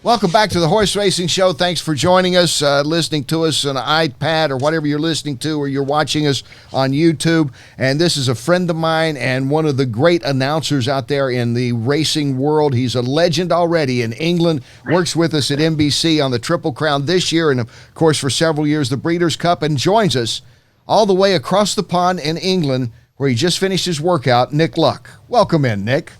Welcome back to the Horse Racing Show. Thanks for joining us, listening to us on an iPad or whatever you're listening to, or you're watching us on YouTube. And this is a friend of mine and one of the great announcers out there in the racing world. He's a legend already in England, works with us at NBC on the Triple Crown this year, and of course for several years the Breeders' Cup, and joins us all the way across the pond in England, where he just finished his workout, Nick Luck. Welcome in, Nick.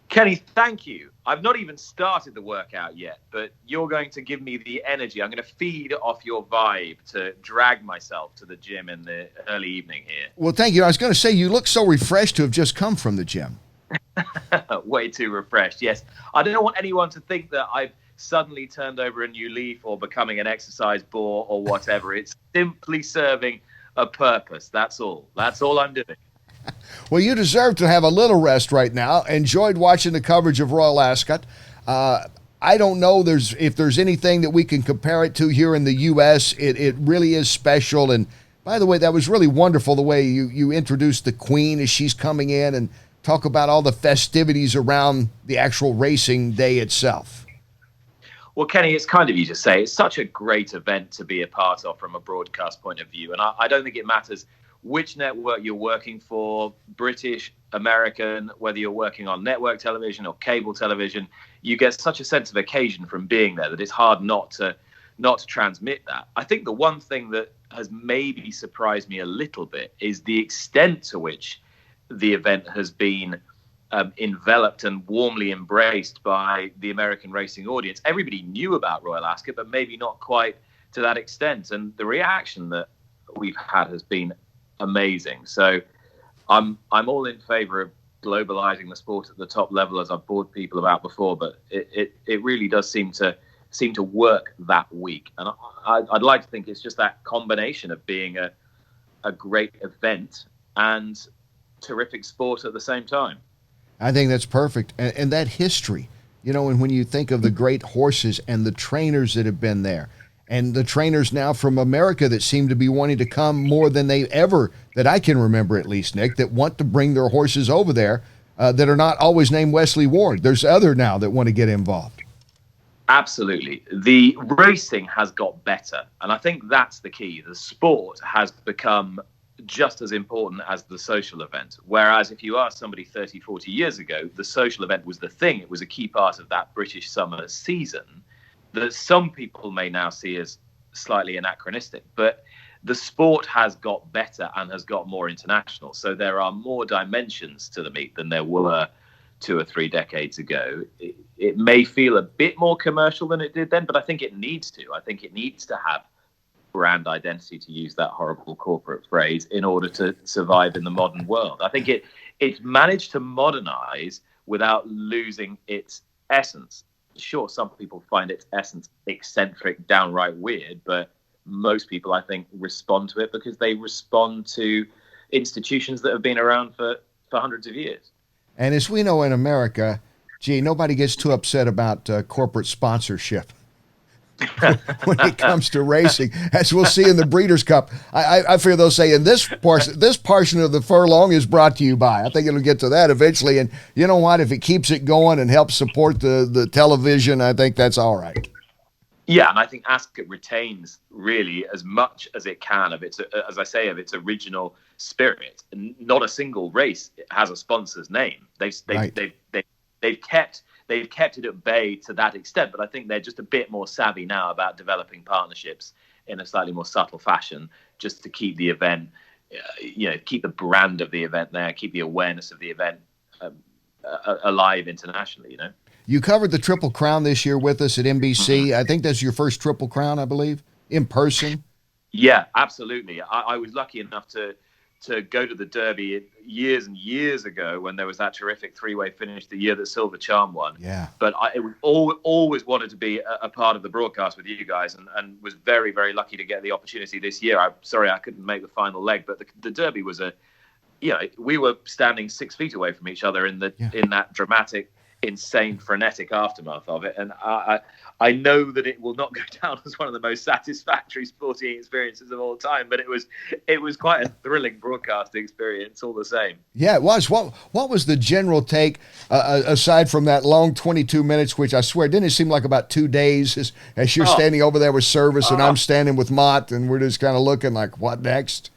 Kenny, thank you. I've not even started the workout yet, but you're going to give me the energy. I'm going to feed off your vibe to drag myself to the gym in the early evening here. Well, thank you. I was going to say, you look so refreshed to have just come from the gym. Way too refreshed, yes. I don't want anyone to think that I've suddenly turned over a new leaf or becoming an exercise bore or whatever. It's simply serving a purpose. That's all. That's all I'm doing. Well, you deserve to have a little rest right now. Enjoyed watching the coverage of Royal Ascot. I don't know if there's anything that we can compare it to here in the U.S. It really is special. And by the way, that was really wonderful the way you introduced the Queen as she's coming in and talk about all the festivities around the actual racing day itself. Well, Kenny, it's kind of you to say. It's such a great event to be a part of from a broadcast point of view. And I don't think it matters which network you're working for, British, American, whether you're working on network television or cable television, you get such a sense of occasion from being there that it's hard not to transmit that. I think the one thing that has maybe surprised me a little bit is the extent to which the event has been enveloped and warmly embraced by the American racing audience. Everybody knew about Royal Ascot, but maybe not quite to that extent. And the reaction that we've had has been amazing. So I'm all in favor of globalizing the sport at the top level, as I've bored people about before, but it really does seem to work that week. And I'd like to think it's just that combination of being a great event and terrific sport at the same time. I think that's perfect. And that history, and when you think of the great horses and the trainers that have been there, and the trainers now from America that seem to be wanting to come more than they ever, that I can remember at least, Nick, that want to bring their horses over there that are not always named Wesley Ward. There's other now that want to get involved. Absolutely. The racing has got better. And I think that's the key. The sport has become just as important as the social event. Whereas if you ask somebody 30, 40 years ago, the social event was the thing. It was a key part of that British summer season that some people may now see as slightly anachronistic, but the sport has got better and has got more international. So there are more dimensions to the meet than there were 2 or 3 decades ago. It may feel a bit more commercial than it did then, but I think it needs to. I think it needs to have brand identity, to use that horrible corporate phrase, in order to survive in the modern world. I think it's managed to modernize without losing its essence. Sure, some people find its essence eccentric, downright weird, but most people, I think, respond to it because they respond to institutions that have been around for hundreds of years. And as we know in America, nobody gets too upset about corporate sponsorship when it comes to racing, as we'll see in the Breeders' Cup. I fear they'll say, in this portion of the furlong is brought to you by. I think it'll get to that eventually. And you know what? If it keeps it going and helps support the television, I think that's all right. Yeah, and I think Ascot retains really as much as it can of its, as I say, of its original spirit. Not a single race has a sponsor's name. They've kept it at bay to that extent, but I think they're just a bit more savvy now about developing partnerships in a slightly more subtle fashion, just to keep the event, keep the brand of the event there, keep the awareness of the event alive internationally. You covered the Triple Crown this year with us at NBC. Mm-hmm. I think that's your first Triple Crown, I believe, in person. Yeah, absolutely. I was lucky enough to go to the Derby years and years ago when there was that terrific 3-way finish the year that Silver Charm won. Yeah. But I always wanted to be a part of the broadcast with you guys, and was very, very lucky to get the opportunity this year. I'm sorry I couldn't make the final leg, but the Derby was we were standing 6 feet away from each other in that dramatic insane, frenetic aftermath of it. And I know that it will not go down as one of the most satisfactory sporting experiences of all time, but it was quite a thrilling broadcasting experience all the same. Yeah, it was. What was the general take, aside from that long 22 minutes, which I swear, didn't it seem like about 2 days as you're standing over there with Service and I'm standing with Mott, and we're just kind of looking like, what next?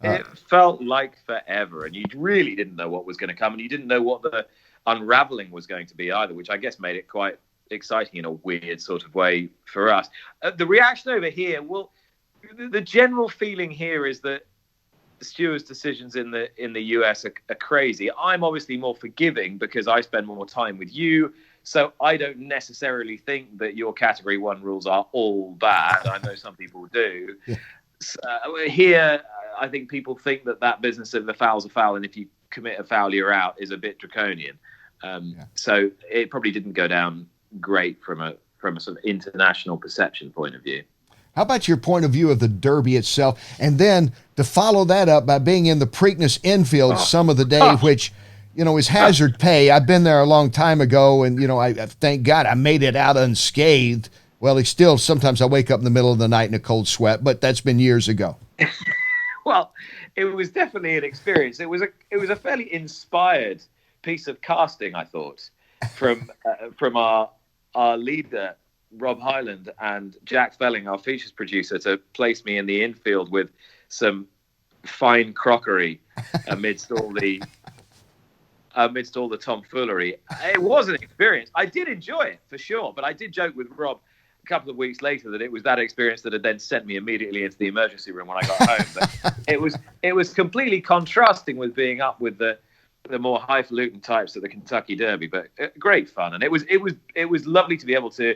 It felt like forever, and you really didn't know what was going to come, and you didn't know what the unraveling was going to be either, which I guess made it quite exciting in a weird sort of way for us. The reaction over here, well, the general feeling here is that the stewards' decisions in the US are crazy. I'm obviously more forgiving because I spend more time with you, so I don't necessarily think that your Category 1 rules are all bad. I know some people do. Yeah. So, here, I think people think that business of the foul's a foul, and if you commit a foul, you're out, is a bit draconian. So it probably didn't go down great from a sort of international perception point of view. How about your point of view of the Derby itself? And then to follow that up by being in the Preakness infield some of the day, which, is hazard pay. I've been there a long time ago, and, I thank God I made it out unscathed. Well, sometimes I wake up in the middle of the night in a cold sweat, but that's been years ago. Well, it was definitely an experience. It was a fairly inspired piece of casting, I thought, from our leader, Rob Hyland, and Jack Felling, our features producer, to place me in the infield with some fine crockery amidst all the tomfoolery. It was an experience. I did enjoy it for sure, but I did joke with Rob a couple of weeks later that it was that experience that had then sent me immediately into the emergency room when I got home. But it was completely contrasting with being up with the more highfalutin types at the Kentucky Derby, but great fun. And it was lovely to be able to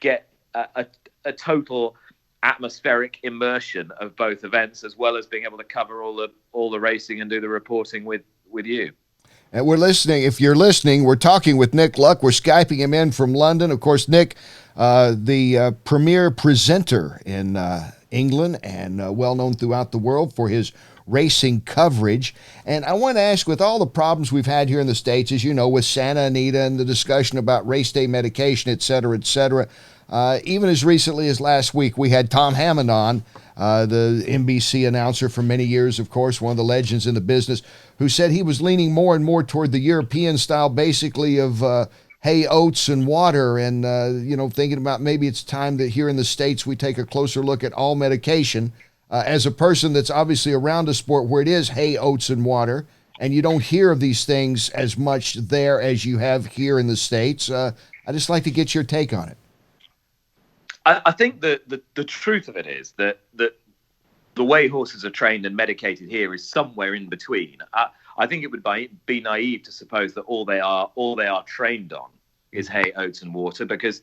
get a total atmospheric immersion of both events, as well as being able to cover all the racing and do the reporting with you. And we're listening. If you're listening, we're talking with Nick Luck. We're Skyping him in from London. Of course, Nick, the premier presenter in England and well-known throughout the world for his racing coverage. And I want to ask, with all the problems we've had here in the States, as you know, with Santa Anita and the discussion about race day medication, et cetera, even as recently as last week, we had Tom Hammond on, the NBC announcer for many years, of course, one of the legends in the business, who said he was leaning more and more toward the European style, basically, of hay, oats, and water, and, thinking about maybe it's time that here in the States we take a closer look at all medication. As a person that's obviously around a sport where it is hay, oats, and water, and you don't hear of these things as much there as you have here in the States, I'd just like to get your take on it. I think the truth of it is that the way horses are trained and medicated here is somewhere in between. I think it would be naive to suppose that all they are trained on is hay, oats, and water, because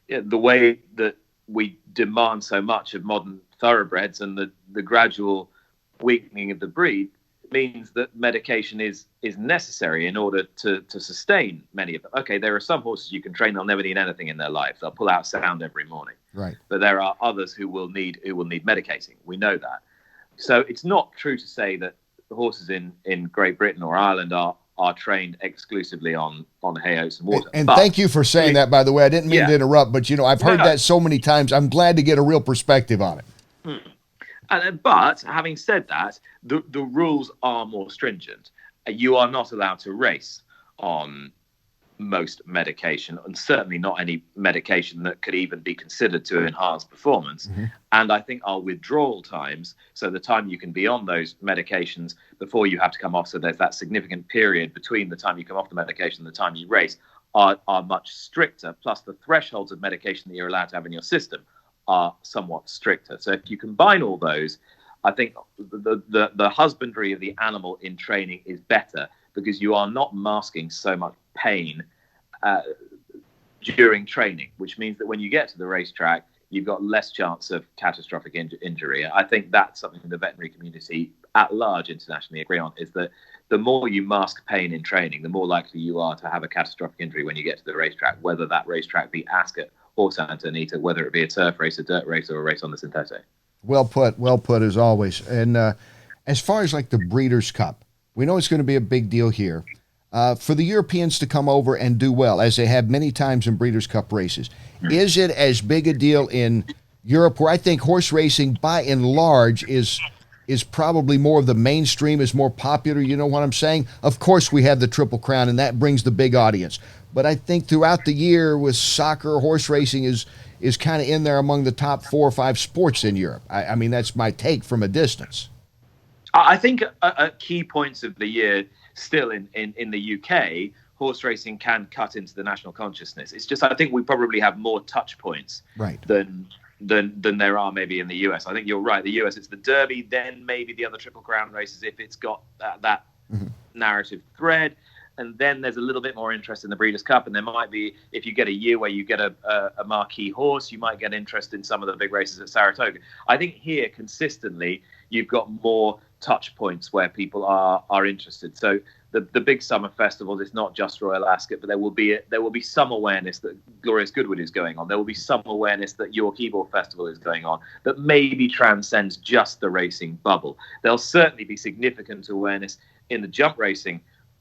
the way that we demand so much of modern thoroughbreds and the gradual weakening of the breed means that medication is necessary in order to sustain many of them. Okay, there are some horses you can train, they'll never need anything in their life. They'll pull out sound every morning. Right. But there are others who will need medicating. We know that. So it's not true to say that the horses in Great Britain or Ireland are trained exclusively on hay, oats, and water. And thank you for saying that, by the way. I didn't mean to interrupt, but I've heard that so many times. I'm glad to get a real perspective on it. But having said that, the rules are more stringent. You are not allowed to race on most medication, and certainly not any medication that could even be considered to enhance performance. Mm-hmm. And I think our withdrawal times, so the time you can be on those medications before you have to come off, so there's that significant period between the time you come off the medication and the time you race, are much stricter. Plus, the thresholds of medication that you're allowed to have in your system are somewhat stricter. So if you combine all those, I think the husbandry of the animal in training is better, because you are not masking so much pain during training, which means that when you get to the racetrack, you've got less chance of catastrophic injury. I think that's something the veterinary community at large internationally agree on, is that the more you mask pain in training, the more likely you are to have a catastrophic injury when you get to the racetrack, whether that racetrack be Ascot or Santa Anita, whether it be a turf race, a dirt race, or a race on the synthetic. Well put as always. And as far as like the Breeders' Cup, we know it's going to be a big deal here. for the Europeans to come over and do well, as they have many times in Breeders' Cup races. Is it as big a deal in Europe, where I think horse racing by and large is probably more of the mainstream, is more popular? You know what I'm saying? Of course we have the Triple Crown, and that brings the big audience. But I think throughout the year with soccer, horse racing is kind of in there among the top 4 or 5 sports in Europe. I mean, that's my take from a distance. I think at key points of the year, still in the UK, horse racing can cut into the national consciousness. It's just, I think we probably have more touch points than there are maybe in the US. I think you're right. The US, it's the Derby, then maybe the other Triple Crown races if it's got that narrative thread. And then there's a little bit more interest in the Breeders' Cup. And there might be, if you get a year where you get a marquee horse, you might get interest in some of the big races at Saratoga. I think here, consistently, you've got more touch points where people are interested. So the big summer festivals, it's not just Royal Ascot, but there will be some awareness that Glorious Goodwood is going on. There will be some awareness that York Ebor Festival is going on that maybe transcends just the racing bubble. There'll certainly be significant awareness in the jump racing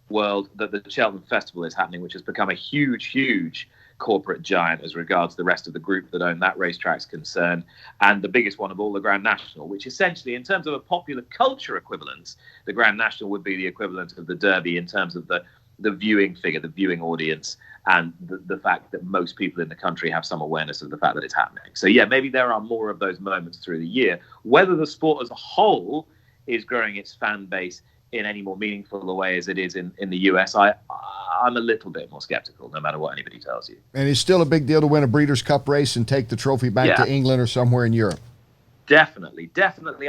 world that the Cheltenham Festival is happening, which has become a huge corporate giant as regards the rest of the group that own that racetrack's concerned, and the biggest one of all, the Grand National, which essentially, in terms of a popular culture equivalence, the Grand National would be the equivalent of the Derby in terms of the viewing figure, the viewing audience, and the fact that most people in the country have some awareness of the fact that it's happening. So yeah, maybe there are more of those moments through the year. Whether the sport as a whole is growing its fan base in any more meaningful a way as it is in the US, I'm a little bit more skeptical, no matter what anybody tells you. And it's still a big deal to win a Breeders' Cup race and take the trophy back to England or somewhere in Europe. Definitely.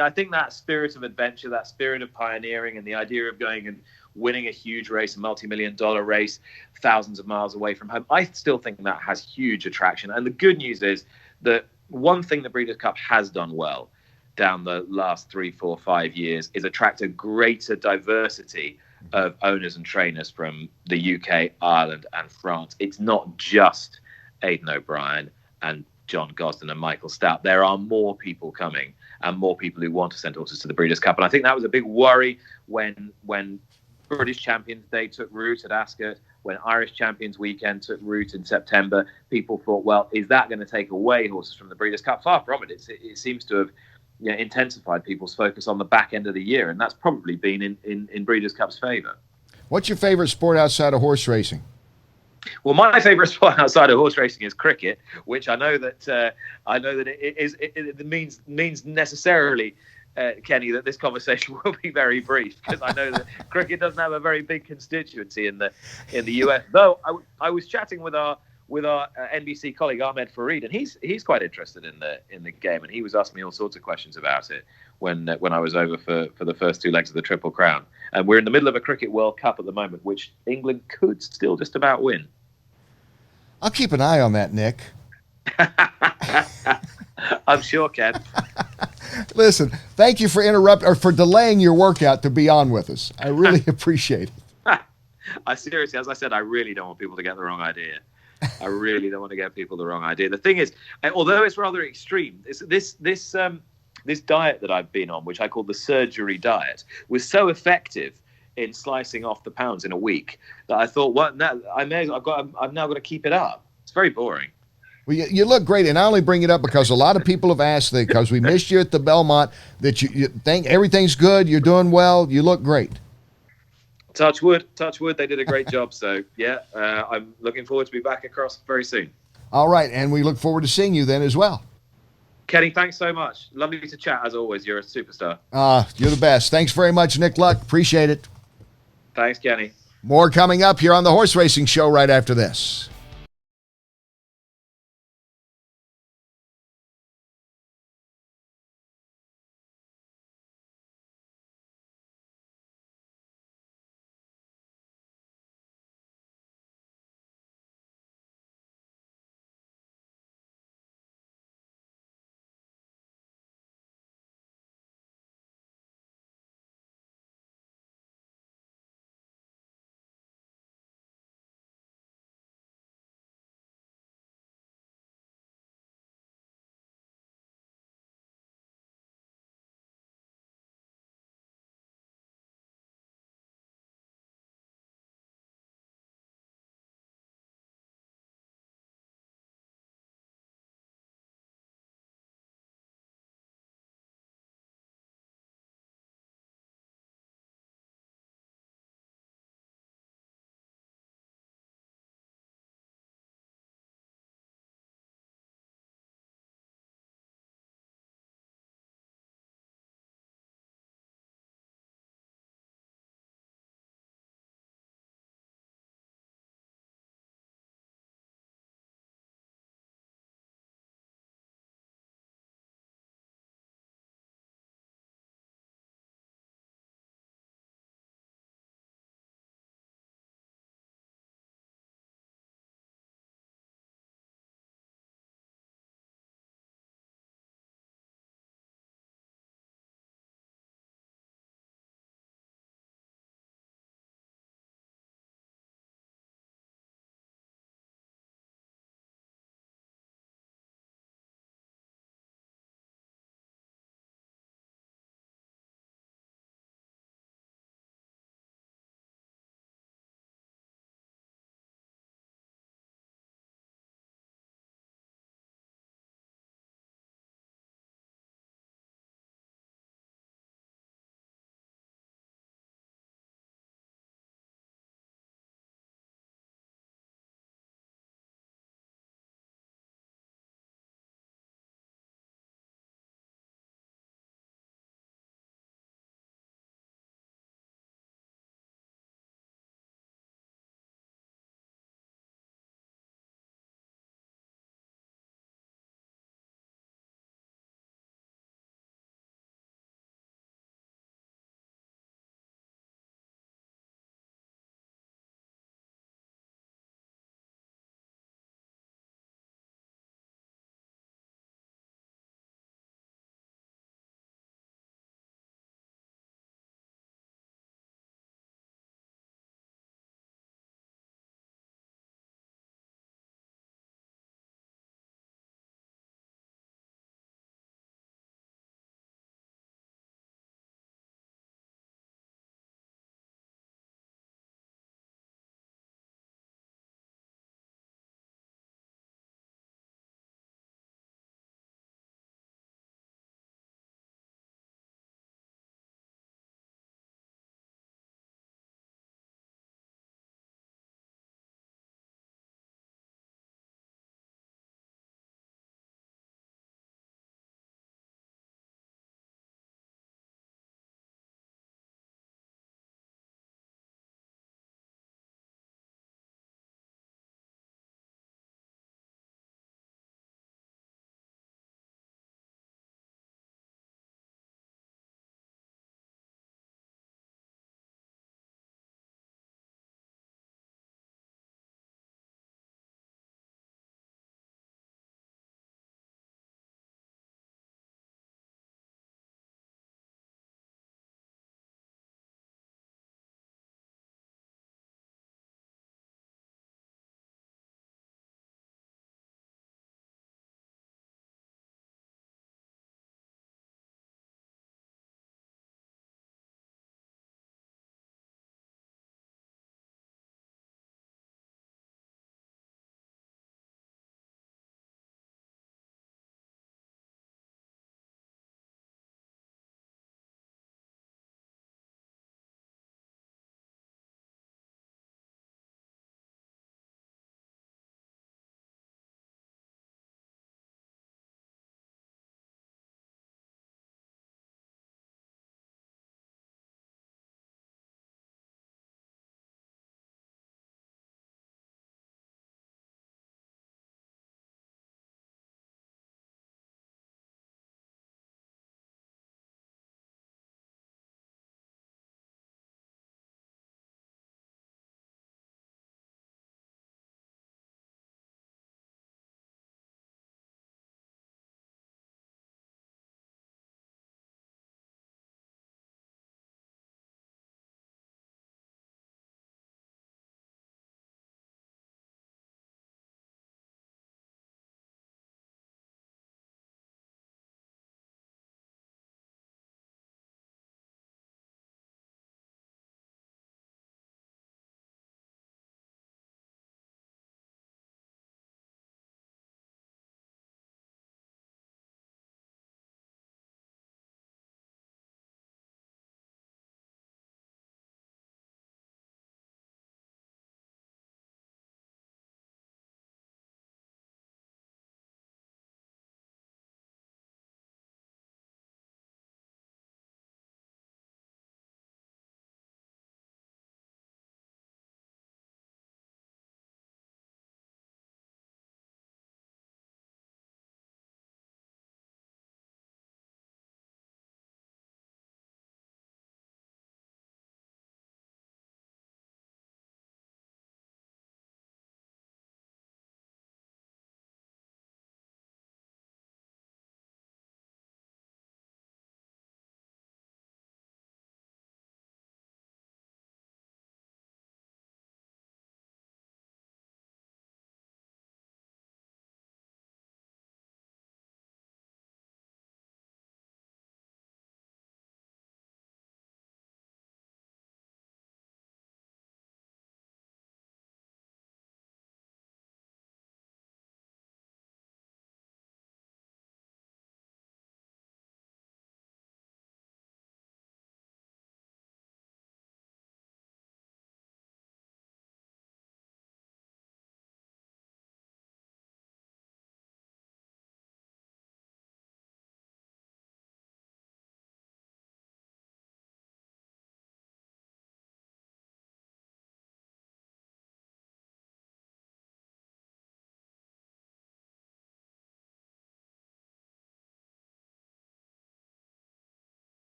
I think that spirit of adventure, that spirit of pioneering, and the idea of going and winning a huge race, a multi-million-dollar race, thousands of miles away from home, I still think that has huge attraction. And the good news is that one thing the Breeders' Cup has done well down the last 3, 4, 5 years is attract a greater diversity of owners and trainers from the UK, Ireland, and France. It's not just Aidan O'Brien and John Gosden and Michael Stout. There are more people coming, and more people who want to send horses to the Breeders' Cup. And I think that was a big worry when British Champions Day took root at Ascot, when Irish Champions Weekend took root in September. People thought, well, is that going to take away horses from the Breeders' Cup? Far from it. It seems to have intensified people's focus on the back end of the year, and that's probably been in Breeders' Cup's favour. What's your favourite sport outside of horse racing? Well, my favourite sport outside of horse racing is cricket, which I know that it means necessarily, Kenny, that this conversation will be very brief, because I know that cricket doesn't have a very big constituency in the US. Though I was chatting with our NBC colleague Ahmed Fareed, and he's quite interested in the game, and he was asking me all sorts of questions about it when I was over for the first 2 legs of the Triple Crown. And we're in the middle of a Cricket World Cup at the moment, which England could still just about win. I'll keep an eye on that, Nick. I'm sure, Ken. Listen, thank you for delaying your workout to be on with us. I really appreciate it. I seriously, as I said, I really don't want people to get the wrong idea. I really don't want to get people the wrong idea. The thing is, although it's rather extreme, this diet that I've been on, which I call the surgery diet, was so effective in slicing off the pounds in a week that I thought, well, I've now got to keep it up. It's very boring. Well, you look great, and I only bring it up because a lot of people have asked, because we missed you at the Belmont, that you think everything's good, you're doing well, you look great. Touch wood, they did a great job. So, yeah, I'm looking forward to be back across very soon. All right, and we look forward to seeing you then as well. Kenny, thanks so much. Lovely to chat, as always. You're a superstar. You're the best. Thanks very much, Nick Luck. Appreciate it. Thanks, Kenny. More coming up here on the Horse Racing Show right after this.